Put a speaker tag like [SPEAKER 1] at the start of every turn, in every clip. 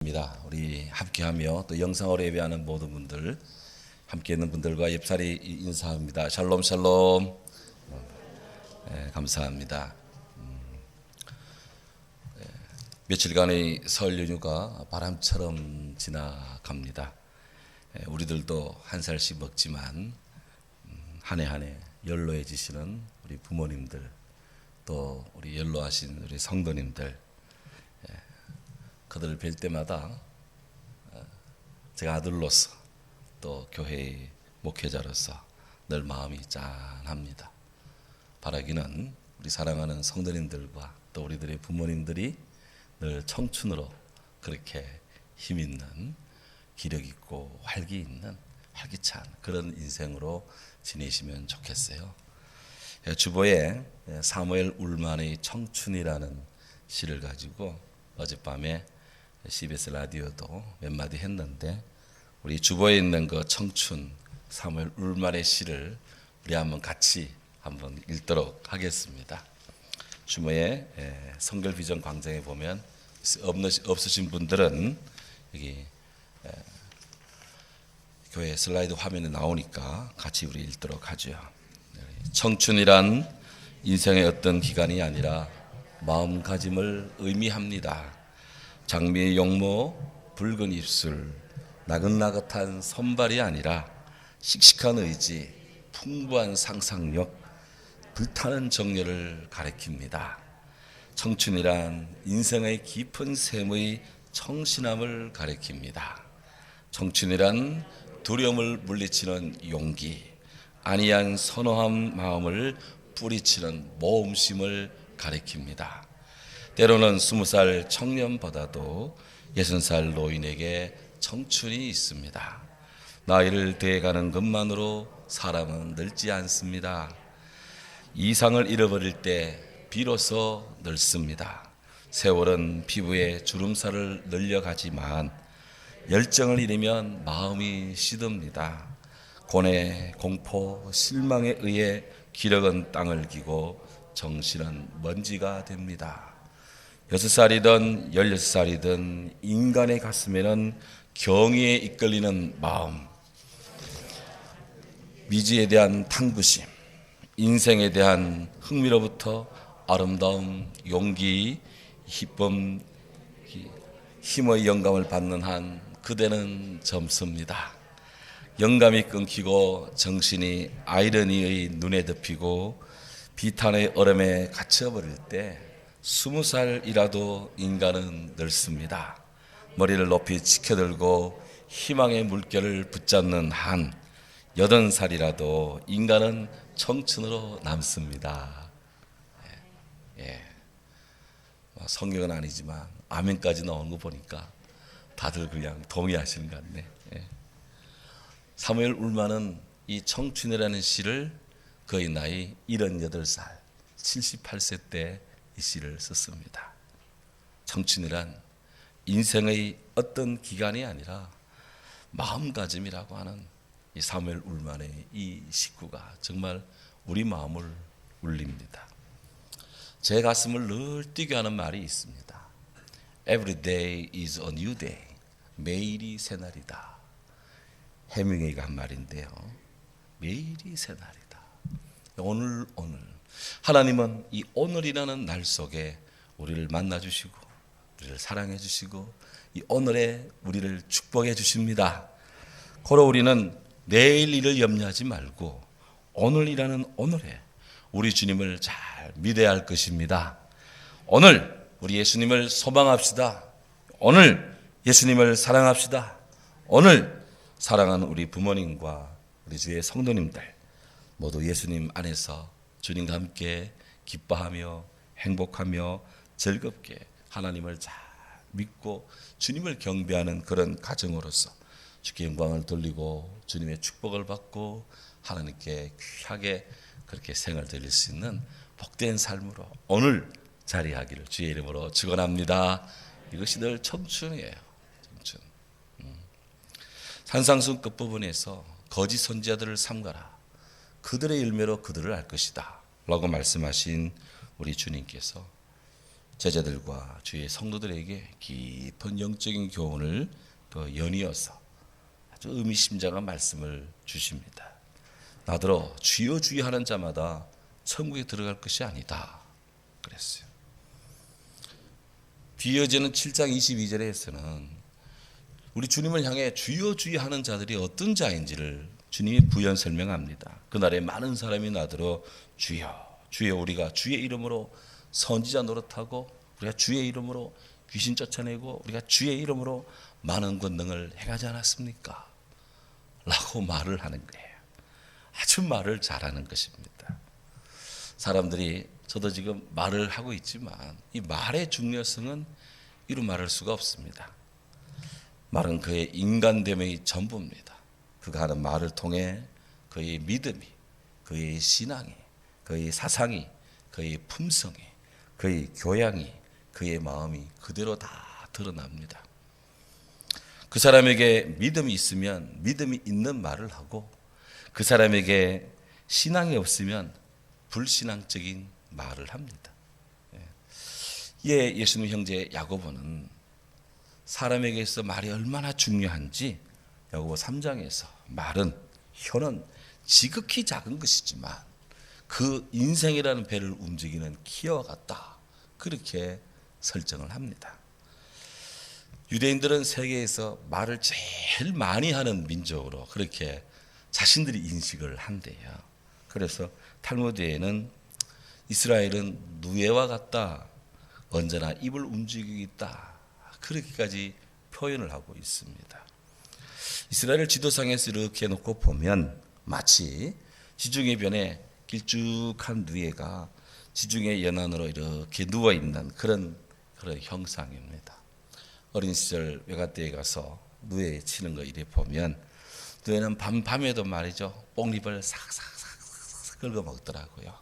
[SPEAKER 1] 환영합니다. 우리 함께하며 또 영상으로 예배하는 모든 분들, 함께 있는 분들과 옆자리 인사합니다. 샬롬 샬롬. 네, 감사합니다. 며칠간의 설 연휴가 바람처럼 지나갑니다. 우리들도 한 살씩 먹지만 한 해 한 해 연로해지시는 우리 부모님들, 또 우리 연로하신 우리 성도님들, 그들을 뵐 때마다 제가 아들로서 또 교회의 목회자로서 늘 마음이 짠합니다. 바라기는 우리 사랑하는 성도님들과 또 우리들의 부모님들이 늘 청춘으로 그렇게 힘있는, 기력있고 활기 있는, 활기찬 그런 인생으로 지내시면 좋겠어요. 주보에 사무엘 울만의 청춘이라는 시를 가지고 어젯밤에 CBS 라디오도 몇 마디 했는데, 우리 주보에 있는 그 청춘 사무엘 울만의 시를 우리 같이 한번 읽도록 하겠습니다. 주보에 성결 비전 광장에 보면 없으신 분들은 여기 교회 슬라이드 화면에 나오니까 같이 우리 읽도록 하죠. 청춘이란 인생의 어떤 기간이 아니라 마음가짐을 의미합니다. 장미의 용모, 붉은 입술, 나긋나긋한 손발이 아니라 씩씩한 의지, 풍부한 상상력, 불타는 정열을 가리킵니다. 청춘이란 인생의 깊은 샘의 청신함을 가리킵니다. 청춘이란 두려움을 물리치는 용기, 안이한 선호한 마음을 뿌리치는 모험심을 가리킵니다. 때로는 20살 청년보다도 60살 노인에게 청춘이 있습니다. 나이를 더해가는 것만으로 사람은 늙지 않습니다. 이상을 잃어버릴 때 비로소 늙습니다. 세월은 피부에 주름살을 늘려가지만 열정을 잃으면 마음이 시듭니다. 고뇌, 공포, 실망에 의해 기력은 땅을 기고 정신은 먼지가 됩니다. 6살이든 16살이든 인간의 가슴에는 경의에 이끌리는 마음, 미지에 대한 탐구심, 인생에 대한 흥미로부터 아름다움, 용기, 기쁨, 힘의 영감을 받는 한 그대는 젊습니다. 영감이 끊기고 정신이 아이러니의 눈에 덮이고 비탄의 얼음에 갇혀버릴 때 20살이라도 인간은 늙습니다. 머리를 높이 치켜들고 희망의 물결을 붙잡는 한 80살이라도 인간은 청춘으로 남습니다. 성경은 아니지만 아멘까지 나오는 거 보니까 다들 그냥 동의하시는 것 같네. 사무엘 울만은 이 청춘이라는 시를 거의 나이 78살, 78세 때 이 시를 썼습니다. 청춘이란 인생의 어떤 기간이 아니라 마음가짐이라고 하는 이 사무엘 울만의 이 식구가 정말 우리 마음을 울립니다. 제 가슴을 늘 뛰게 하는 말이 있습니다. Every day is a new day. 매일이 새날이다. 해밍웨이가 한 말인데요. 매일이 새날이다. 오늘. 하나님은 이 오늘이라는 날 속에 우리를 만나주시고 우리를 사랑해 주시고 이 오늘에 우리를 축복해 주십니다. 그러 우리는 내일 일을 염려하지 말고 오늘이라는 오늘에 우리 주님을 잘 믿어야 할 것입니다. 오늘 우리 예수님을 소망합시다. 오늘 예수님을 사랑합시다. 오늘 사랑하는 우리 부모님과 우리 주의 성도님들 모두 예수님 안에서 주님과 함께 기뻐하며 행복하며 즐겁게 하나님을 잘 믿고 주님을 경배하는 그런 가정으로서 주께 영광을 돌리고 주님의 축복을 받고 하나님께 귀하게 그렇게 생을 드릴 수 있는 복된 삶으로 오늘 자리하기를 주의 이름으로 축원합니다. 이것이 늘 청춘이에요. 청춘. 산상순 끝부분에서 거짓 선지자들을 삼가라. 그들의 열매로 그들을 알 것이다 라고 말씀하신 우리 주님께서 제자들과 주의 성도들에게 깊은 영적인 교훈을 또 연이어서 아주 의미심장한 말씀을 주십니다. 나더러 주여 주여 하는 자마다 천국에 들어갈 것이 아니다 그랬어요. 뒤이어지는 7장 22절에서는 우리 주님을 향해 주여 주여 하는 자들이 어떤 자인지를 주님이 부연 설명합니다. 그날에 많은 사람이 나더러 주여 주여 우리가 주의 이름으로 선지자 노릇하고 우리가 주의 이름으로 귀신 쫓아내고 우리가 주의 이름으로 많은 권능을 행하지 않았습니까? 라고 말을 하는 거예요. 아주 말을 잘하는 것입니다. 사람들이 저도 지금 말을 하고 있지만 이 말의 중요성은 이루 말할 수가 없습니다. 말은 그의 인간됨의 전부입니다. 그가 하는 말을 통해 그의 믿음이, 그의 신앙이, 그의 사상이, 그의 품성이, 그의 교양이, 그의 마음이 그대로 다 드러납니다. 그 사람에게 믿음이 있으면 믿음이 있는 말을 하고 그 사람에게 신앙이 없으면 불신앙적인 말을 합니다. 예수님 형제 야고보는 사람에게 있어 말이 얼마나 중요한지 야고보 3장에서 말은 혀는 지극히 작은 것이지만 그 인생이라는 배를 움직이는 키와 같다 그렇게 설정을 합니다. 유대인들은 세계에서 말을 제일 많이 하는 민족으로 그렇게 자신들이 인식을 한대요. 그래서 탈무드에는 이스라엘은 누에와 같다, 언제나 입을 움직이고 있다 그렇게까지 표현을 하고 있습니다. 이스라엘 지도상에서 이렇게 놓고 보면 마치 지중해 변에 길쭉한 누에가 지중해 연안으로 이렇게 누워 있는 그런 형상입니다. 어린 시절 외갓집에 가서 누에 치는 거 이래 보면 누에는 밤에도 말이죠 뽕잎을 싹싹싹 긁어 먹더라고요.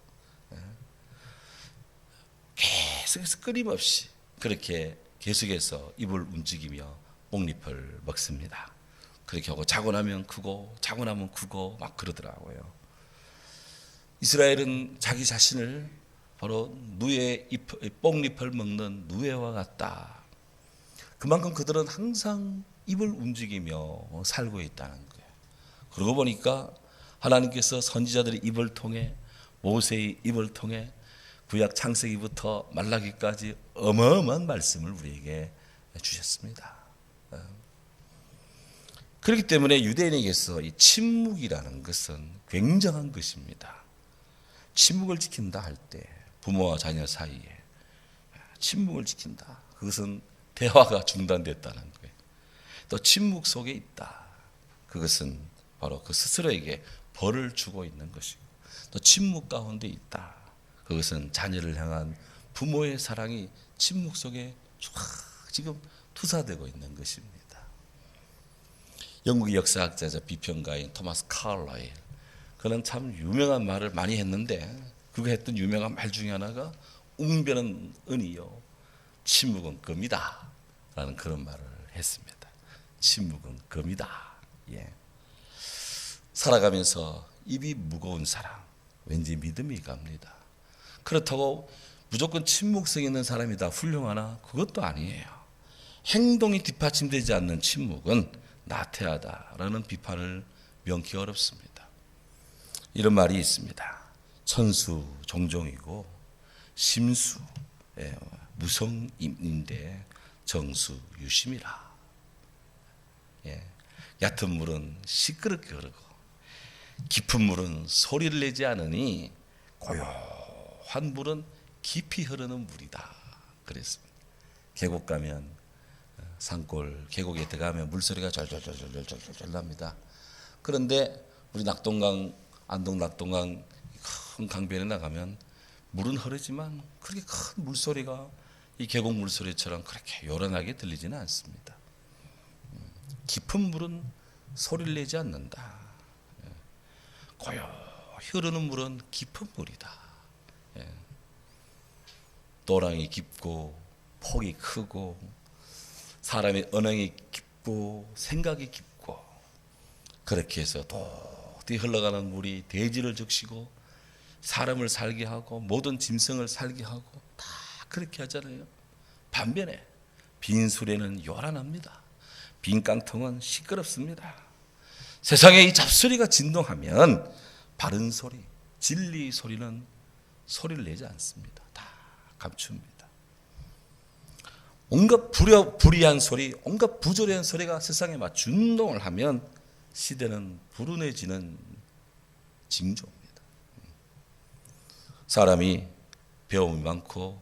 [SPEAKER 1] 계속해서 끊임없이 그렇게 계속해서 입을 움직이며 뽕잎을 먹습니다. 그렇게 하고 자고 나면 크고 자고 나면 크고 막 그러더라고요. 이스라엘은 자기 자신을 바로 누에 뽕잎을 먹는 누에와 같다. 그만큼 그들은 항상 입을 움직이며 살고 있다는 거예요. 그러고 보니까 하나님께서 선지자들의 입을 통해 모세의 입을 통해 구약 창세기부터 말라기까지 어마어마한 말씀을 우리에게 주셨습니다. 그렇기 때문에 유대인에게서 이 침묵이라는 것은 굉장한 것입니다. 침묵을 지킨다 할 때 부모와 자녀 사이에 침묵을 지킨다. 그것은 대화가 중단됐다는 거예요. 또 침묵 속에 있다. 그것은 바로 그 스스로에게 벌을 주고 있는 것이고 또 침묵 가운데 있다. 그것은 자녀를 향한 부모의 사랑이 침묵 속에 쫙 지금 투사되고 있는 것입니다. 영국의 역사학자자 비평가인 토마스 칼라일 그는 참 유명한 말을 많이 했는데 그가 했던 유명한 말 중에 하나가 웅변은 은이요 침묵은 금이다 라는 그런 말을 했습니다. 침묵은 금이다. 예. 살아가면서 입이 무거운 사람 왠지 믿음이 갑니다. 그렇다고 무조건 침묵성 있는 사람이 다 훌륭하나 그것도 아니에요. 행동이 뒷받침되지 않는 침묵은 나태하다라는 비판을 명기 어렵습니다. 이런 말이 있습니다. 천수 종종이고 심수 무성인데 정수 유심이라. 얕은 물은 시끄럽게 흐르고 깊은 물은 소리를 내지 않으니 고요한 물은 깊이 흐르는 물이다. 그랬습니다. 계곡 가면 산골 계곡에 들어가면 물소리가 절절절절절절 납니다. 그런데 우리 낙동강 안동 낙동강 큰 강변에 나가면 물은 흐르지만 그렇게 큰 물소리가 이 계곡 물소리처럼 그렇게 요란하게 들리지는 않습니다. 깊은 물은 소리를 내지 않는다. 고요히 흐르는 물은 깊은 물이다. 또랑이 깊고 폭이 크고 사람의 언행이 깊고 생각이 깊고 그렇게 해서 도저히 흘러가는 물이 대지를 적시고 사람을 살게 하고 모든 짐승을 살게 하고 다 그렇게 하잖아요. 반면에 빈 수레는 요란합니다. 빈 깡통은 시끄럽습니다. 세상에 이 잡소리가 진동하면 바른 소리, 진리 소리는 소리를 내지 않습니다. 다 감춥니다. 온갖 불의한 소리, 온갖 부조리한 소리가 세상에 막 준동을 하면 시대는 불운해지는 징조입니다. 사람이 배움이 많고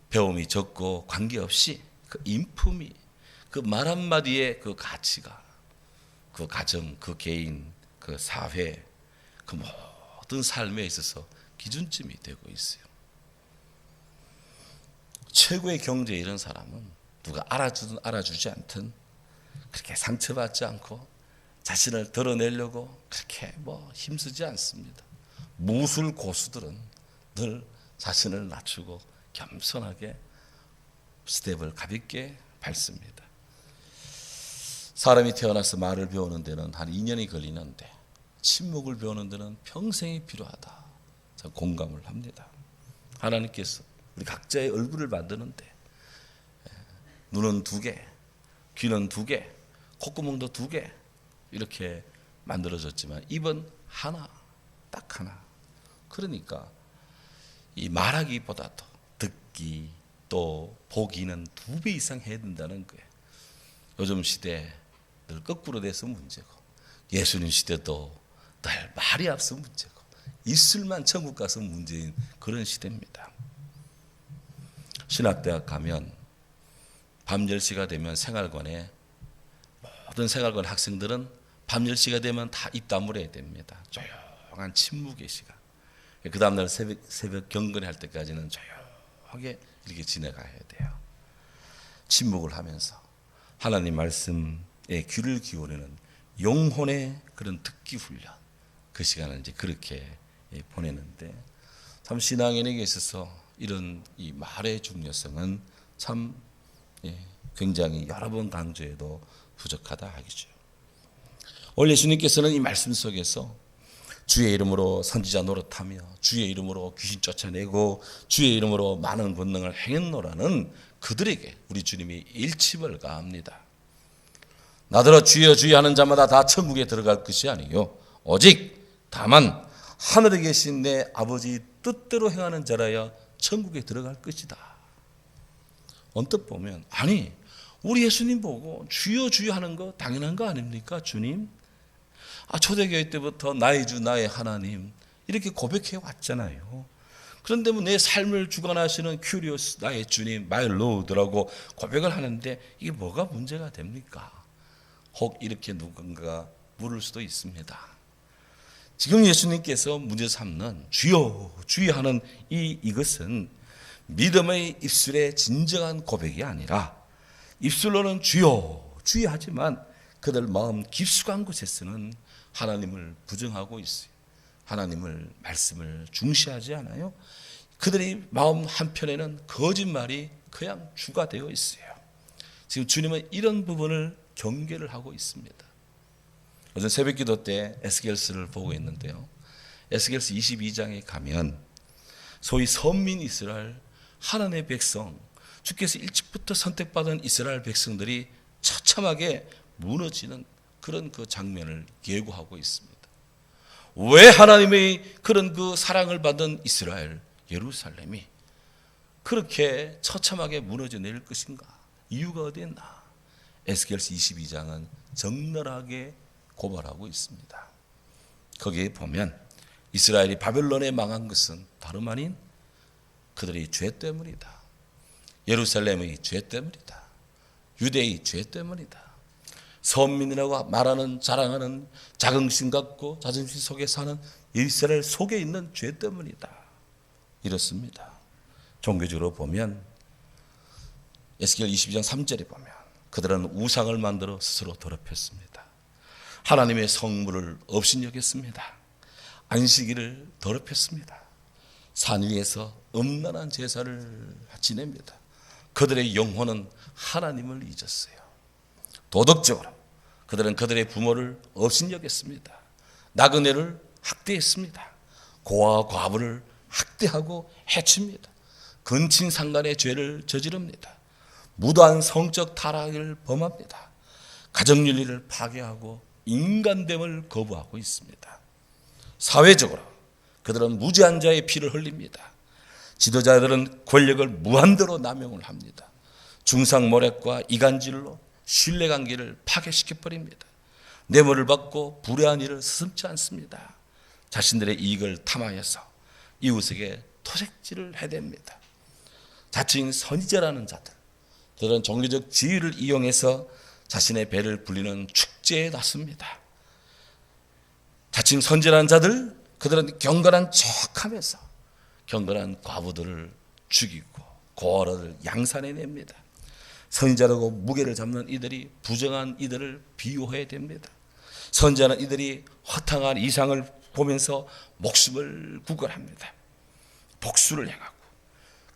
[SPEAKER 1] 배움이 적고 관계없이 그 인품이, 그 말 한마디의 그 가치가 그 가정, 그 개인, 그 사회, 그 모든 삶에 있어서 기준점이 되고 있어요. 최고의 경제에 이런 사람은 누가 알아주든 알아주지 않든 그렇게 상처받지 않고 자신을 드러내려고 그렇게 힘쓰지 않습니다. 무술 고수들은 늘 자신을 낮추고 겸손하게 스텝을 가볍게 밟습니다. 사람이 태어나서 말을 배우는 데는 한 2년이 걸리는데 침묵을 배우는 데는 평생이 필요하다. 저는 공감을 합니다. 하나님께서 우리 각자의 얼굴을 만드는데 눈은 2개, 귀는 2개, 콧구멍도 2개 이렇게 만들어졌지만 입은 하나, 딱 하나. 그러니까 이 말하기보다도 듣기 또 보기는 2배 이상 해야 된다는 거예요. 요즘 시대 늘 거꾸로 돼서 문제고, 예수님 시대도 늘 말이 앞서 문제고, 입술만 천국 가서 문제인 그런 시대입니다. 신학대학 가면 밤 10시가 되면 생활관에, 모든 생활관 학생들은 밤 10시가 되면 다 입 다물어야 됩니다. 조용한 침묵의 시간. 그 다음날 새벽 경건회 할 때까지는 조용하게 이렇게 지나가야 돼요. 침묵을 하면서 하나님 말씀에 귀를 기울이는 영혼의 그런 듣기 훈련, 그 시간을 이제 그렇게 보내는데, 참 신앙인에게 있어서 이런 이 말의 중요성은 참 굉장히 여러 번 강조해도 부족하다 하겠죠. 오늘 예수님께서는 이 말씀 속에서 주의 이름으로 선지자 노릇하며 주의 이름으로 귀신 쫓아내고 주의 이름으로 많은 권능을 행했노라는 그들에게 우리 주님이 일침을 가합니다. 나더러 주여 주여 하는 자마다 다 천국에 들어갈 것이 아니요 오직 다만 하늘에 계신 내 아버지 뜻대로 행하는 자라야 천국에 들어갈 것이다. 언뜻 보면 아니 우리 예수님 보고 주여 주여 하는 거 당연한 거 아닙니까 주님? 초대교회 때부터 나의 주 나의 하나님 이렇게 고백해 왔잖아요. 그런데 내 삶을 주관하시는 큐리오스 나의 주님 마이 로드라고 고백을 하는데 이게 뭐가 문제가 됩니까? 혹 이렇게 누군가 물을 수도 있습니다. 지금 예수님께서 문제 삼는 주여 주여 하는 이것은 믿음의 입술의 진정한 고백이 아니라 입술로는 주여 주여 하지만 그들 마음 깊숙한 곳에서는 하나님을 부정하고 있어요. 하나님을 말씀을 중시하지 않아요. 그들의 마음 한편에는 거짓말이 그냥 주가 되어 있어요. 지금 주님은 이런 부분을 경계를 하고 있습니다. 어제 새벽기도 때 에스겔서를 보고 있는데요. 에스겔서 22장에 가면 소위 선민 이스라엘 하나님의 백성, 주께서 일찍부터 선택받은 이스라엘 백성들이 처참하게 무너지는 그런 그 장면을 예고하고 있습니다. 왜 하나님의 그런 그 사랑을 받은 이스라엘, 예루살렘이 그렇게 처참하게 무너져 내릴 것인가? 이유가 어디에 있나? 에스겔서 22장은 적나라하게 고발하고 있습니다. 거기에 보면 이스라엘이 바벨론에 망한 것은 다름 아닌 그들의 죄 때문이다. 예루살렘의 죄 때문이다. 유대의 죄 때문이다. 선민이라고 말하는 자랑하는 자긍심 갖고 자존심 속에 사는 이스라엘 속에 있는 죄 때문이다. 이렇습니다. 종교적으로 보면 에스겔 22장 3절에 보면 그들은 우상을 만들어 스스로 더럽혔습니다. 하나님의 성물을 업신여겼습니다. 안식일을 더럽혔습니다. 산 위에서 음란한 제사를 지냅니다. 그들의 영혼은 하나님을 잊었어요. 도덕적으로 그들은 그들의 부모를 업신여겼습니다. 나그네를 학대했습니다. 고아와 과부를 학대하고 해칩니다. 근친상간의 죄를 저지릅니다. 무도한 성적 타락을 범합니다. 가정윤리를 파괴하고 인간됨을 거부하고 있습니다. 사회적으로 그들은 무지한 자의 피를 흘립니다. 지도자들은 권력을 무한대로 남용을 합니다. 중상모략과 이간질로 신뢰관계를 파괴시켜버립니다. 뇌물을 받고 불의한 일을 서슴지 않습니다. 자신들의 이익을 탐하여서 이웃에게 토색질을 해댑니다. 자칭 선지자라는 자들, 그들은 종교적 지위를 이용해서 자신의 배를 불리는 축제에 나섭니다. 자칭 선지자라는 자들, 그들은 경건한 척하면서 경건한 과부들을 죽이고 고아를 양산해냅니다. 선지자라고 무게를 잡는 이들이 부정한 이들을 비호해야 됩니다. 선지자는 이들이 허탕한 이상을 보면서 목숨을 구걸합니다. 복수를 향하고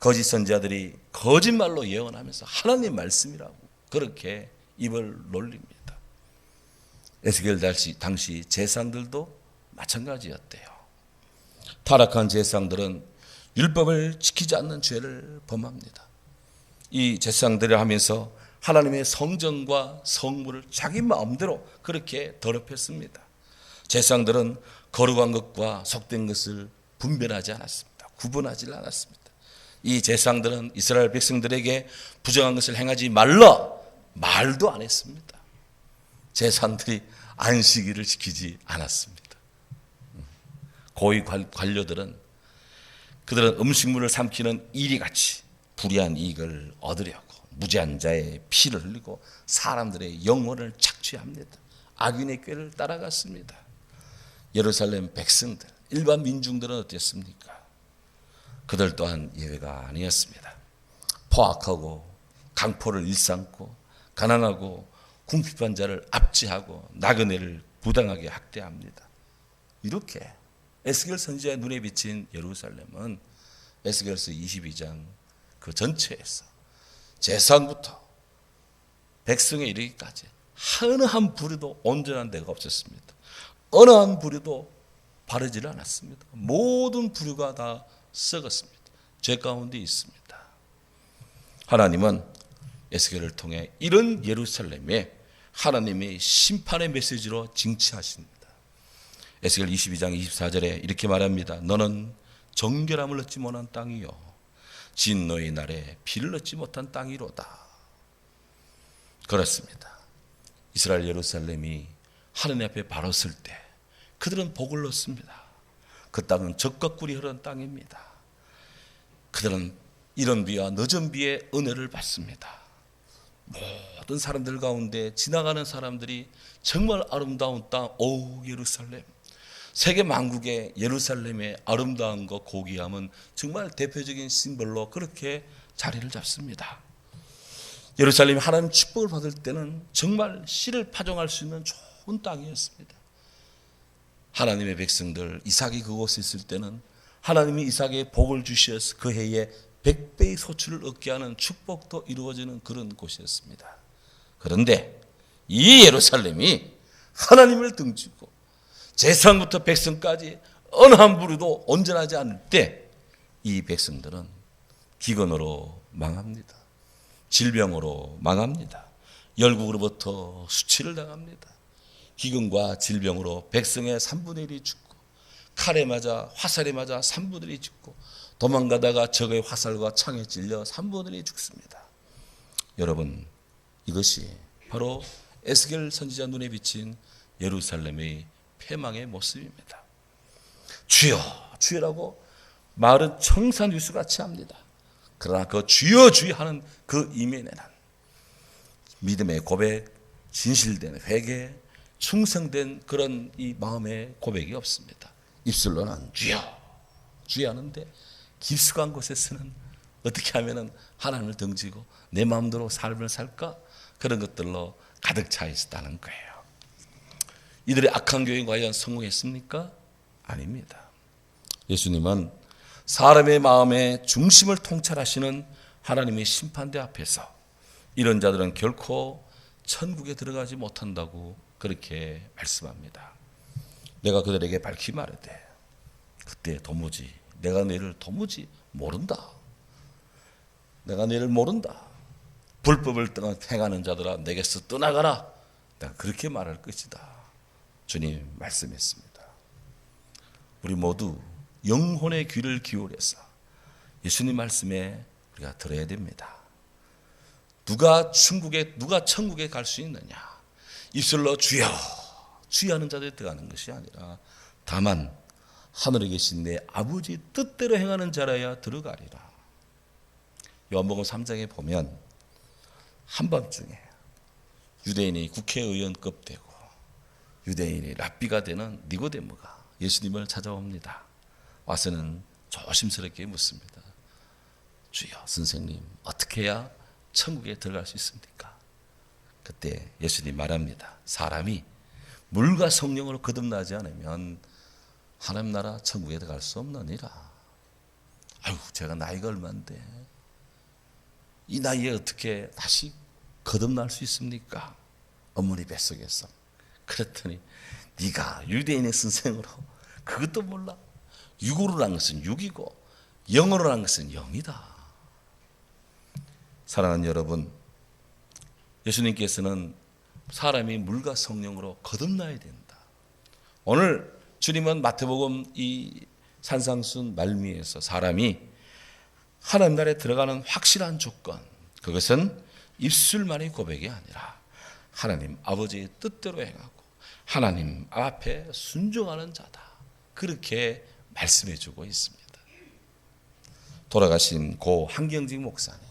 [SPEAKER 1] 거짓 선지자들이 거짓말로 예언하면서 하나님 말씀이라고 그렇게 입을 놀립니다. 에스겔 당시 제사장들도 마찬가지였대요. 타락한 제사장들은 율법을 지키지 않는 죄를 범합니다. 이 제사장들을 하면서 하나님의 성전과 성물을 자기 마음대로 그렇게 더럽혔습니다. 제사장들은 거룩한 것과 속된 것을 분별하지 않았습니다. 구분하지 않았습니다. 이 제사장들은 이스라엘 백성들에게 부정한 것을 행하지 말라 말도 안 했습니다. 제사장들이 안식일을 지키지 않았습니다. 고위 관료들은 그들은 음식물을 삼키는 이리같이 불의한 이익을 얻으려고 무지한 자의 피를 흘리고 사람들의 영혼을 착취합니다. 악인의 꾀를 따라갔습니다. 예루살렘 백성들, 일반 민중들은 어땠습니까? 그들 또한 예외가 아니었습니다. 포악하고 강포를 일삼고 가난하고 궁핍한 자를 압제하고 나그네를 부당하게 학대합니다. 이렇게 에스겔 선지자의 눈에 비친 예루살렘은 에스겔서 22장 그 전체에서 제사장부터 백성에 이르기까지 어느 한 부류도 온전한 데가 없었습니다. 어느 한 부류도 바르지 않았습니다. 모든 부류가 다 썩었습니다. 죄 가운데 있습니다. 하나님은 에스겔을 통해 이런 예루살렘에 하나님의 심판의 메시지로 징치하십니다. 에스겔 22장 24절에 이렇게 말합니다. 너는 정결함을 얻지 못한 땅이요 진노의 날에 피를 얻지 못한 땅이로다. 그렇습니다. 이스라엘 예루살렘이 하나님 앞에 바로 설 때 그들은 복을 얻습니다. 그 땅은 젖과 꿀이 흐르는 땅입니다. 그들은 이른 비와 늦은 비의 은혜를 받습니다. 모든 사람들 가운데 지나가는 사람들이 정말 아름다운 땅, 오 예루살렘. 세계 만국의 예루살렘의 아름다움과 고귀함은 정말 대표적인 심벌로 그렇게 자리를 잡습니다. 예루살렘이 하나님 축복을 받을 때는 정말 씨를 파종할 수 있는 좋은 땅이었습니다. 하나님의 백성들 이삭이 그곳에 있을 때는 하나님이 이삭에게 복을 주셔서 그 해에 100배의 소출을 얻게 하는 축복도 이루어지는 그런 곳이었습니다. 그런데 이 예루살렘이 하나님을 등지고 제사장부터 백성까지 어느 한 부류도 온전하지 않을 때 이 백성들은 기근으로 망합니다. 질병으로 망합니다. 열국으로부터 수치를 당합니다. 기근과 질병으로 백성의 3분의 1이 죽고 칼에 맞아 화살에 맞아 3분의 1이 죽고 도망가다가 적의 화살과 창에 찔려 3분의 1이 죽습니다. 여러분, 이것이 바로 에스겔 선지자 눈에 비친 예루살렘의 패망의 모습입니다. 주여 주여라고 말은 청산유수같이 합니다. 그러나 그 주여 주여 하는 그 이면에는 믿음의 고백, 진실된 회개, 충성된 그런 이 마음의 고백이 없습니다. 입술로는 주여 주여 하는데 깊숙한 곳에서는 어떻게 하면 하나님을 등지고 내 마음대로 삶을 살까? 그런 것들로 가득 차 있었다는 거예요. 이들의 악한 교회가 과연 성공했습니까? 아닙니다. 예수님은 사람의 마음의 중심을 통찰하시는 하나님의 심판대 앞에서 이런 자들은 결코 천국에 들어가지 못한다고 그렇게 말씀합니다. 내가 그들에게 밝히 말하되 그때 도무지 내가 너희를 도무지 모른다. 내가 너를 모른다. 불법을 행하는 자들아 내게서 떠나가라. 내가 그렇게 말할 것이다. 주님 말씀했습니다. 우리 모두 영혼의 귀를 기울여서 예수님 말씀에 우리가 들어야 됩니다. 누가 천국에 갈 수 있느냐? 입술로 주여 주여 하는 자들이 들어가는 것이 아니라 다만 하늘에 계신 내 아버지 뜻대로 행하는 자라야 들어가리라. 요한복음 3장에 보면 한밤중에 유대인이 국회의원급 되고 유대인이 랍비가 되는 니고데모가 예수님을 찾아옵니다. 와서는 조심스럽게 묻습니다. 주여 선생님 어떻게 해야 천국에 들어갈 수 있습니까? 그때 예수님 말합니다. 사람이 물과 성령으로 거듭나지 않으면 하나님 나라 천국에 들어갈 수 없느니라. 아유 제가 나이가 얼마인데 이 나이에 어떻게 다시 거듭날 수 있습니까? 어머니 뱃속에서. 그랬더니 네가 유대인의 선생으로 그것도 몰라? 육으로 한 것은 육이고 영으로 한 것은 영이다. 사랑하는 여러분, 예수님께서는 사람이 물과 성령으로 거듭나야 된다. 오늘 주님은 마태복음 이 산상순 말미에서 사람이 하나님 나라에 들어가는 확실한 조건, 그것은 입술만의 고백이 아니라 하나님 아버지의 뜻대로 행하고 하나님 앞에 순종하는 자다. 그렇게 말씀해 주고 있습니다. 돌아가신 고 한경직 목사님,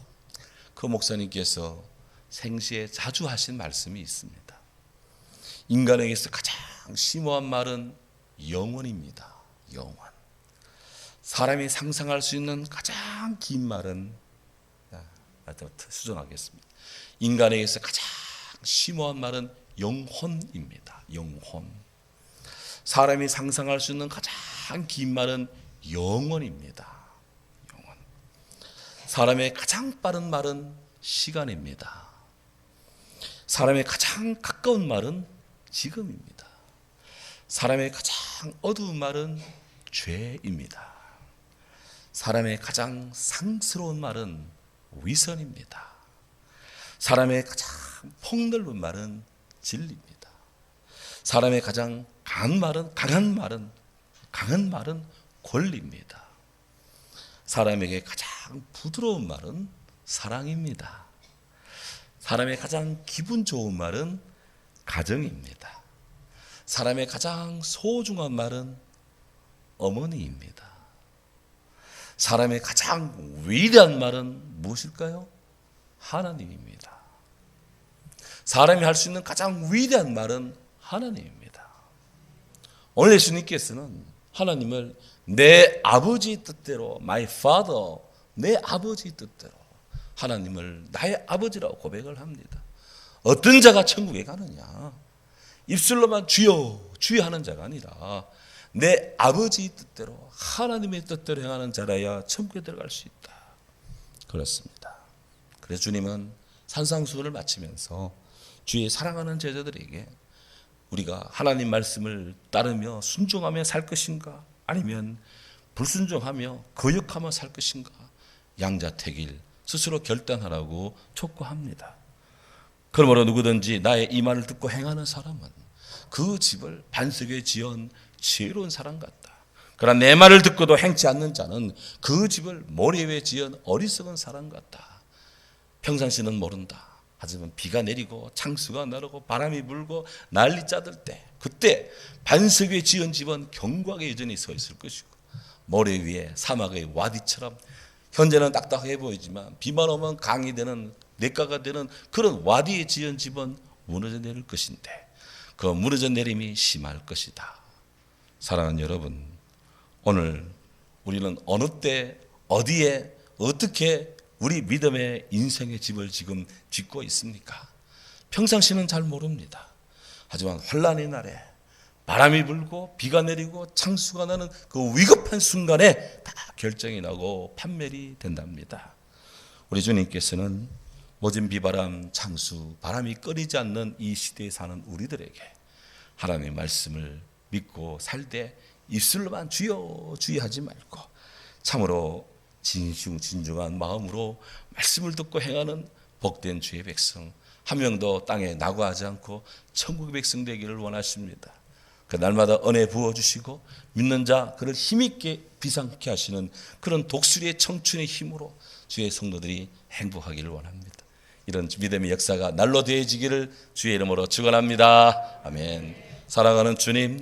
[SPEAKER 1] 그 목사님께서 생시에 자주 하신 말씀이 있습니다. 인간에게서 가장 심오한 말은 영원입니다. 영원. 사람이 상상할 수 있는 가장 긴 말은, 수정하겠습니다. 인간에게서 가장 심오한 말은 영혼입니다. 영혼. 사람이 상상할 수 있는 가장 긴 말은 영원입니다. 영원. 사람의 가장 빠른 말은 시간입니다. 사람의 가장 가까운 말은 지금입니다. 사람의 가장 어두운 말은 죄입니다. 사람의 가장 상스러운 말은 위선입니다. 사람의 가장 폭넓은 말은 진리입니다. 사람의 가장 강한 말은 권리입니다. 사람에게 가장 부드러운 말은 사랑입니다. 사람의 가장 기분 좋은 말은 가정입니다. 사람의 가장 소중한 말은 어머니입니다. 사람의 가장 위대한 말은 무엇일까요? 하나님입니다. 사람이 할 수 있는 가장 위대한 말은 하나님입니다. 오늘 예수님께서는 하나님을 내 아버지 뜻대로, my father, 내 아버지 뜻대로 하나님을 나의 아버지라고 고백을 합니다. 어떤 자가 천국에 가느냐? 입술로만 주여 주여 하는 자가 아니라 내 아버지 뜻대로 하나님의 뜻대로 행하는 자라야 천국에 들어갈 수 있다. 그렇습니다. 그래서 주님은 산상수훈을 마치면서 주의 사랑하는 제자들에게 우리가 하나님 말씀을 따르며 순종하며 살 것인가 아니면 불순종하며 거역하며 살 것인가 양자택일 스스로 결단하라고 촉구합니다. 그러므로 누구든지 나의 이 말을 듣고 행하는 사람은 그 집을 반석에 지은 지혜로운 사람 같다. 그러나 내 말을 듣고도 행치 않는 자는 그 집을 모래 위에 지은 어리석은 사람 같다. 평상시는 모른다. 하지만 비가 내리고 창수가 나르고 바람이 불고 난리 짜들 때 그때 반석 위에 지은 집은 견고하게 여전히 서 있을 것이고 모래 위에 사막의 와디처럼 현재는 딱딱해 보이지만 비만 오면 강이 되는 냇가가 되는 그런 와디에 지은 집은 무너져 내릴 것인데 그 무너져 내림이 심할 것이다. 사랑하는 여러분, 오늘 우리는 어느 때 어디에 어떻게 우리 믿음의 인생의 집을 지금 짓고 있습니까? 평상시는 잘 모릅니다. 하지만 환난의 날에 바람이 불고 비가 내리고 창수가 나는 그 위급한 순간에 다 결정이 나고 판멸이 된답니다. 우리 주님께서는 모진 비바람, 창수, 바람이 꺼리지 않는 이 시대에 사는 우리들에게 하나님의 말씀을 믿고 살 때 입술로만 주여 주여 하지 말고 참으로 진중한 마음으로 말씀을 듣고 행하는 복된 주의 백성 한 명도 땅에 낙오하지 않고 천국의 백성 되기를 원하십니다. 그 날마다 은혜 부어주시고 믿는 자 그를 힘있게 비상케 하시는 그런 독수리의 청춘의 힘으로 주의 성도들이 행복하기를 원합니다. 이런 믿음의 역사가 날로 되어지기를 주의 이름으로 축원합니다. 아멘. 사랑하는 주님,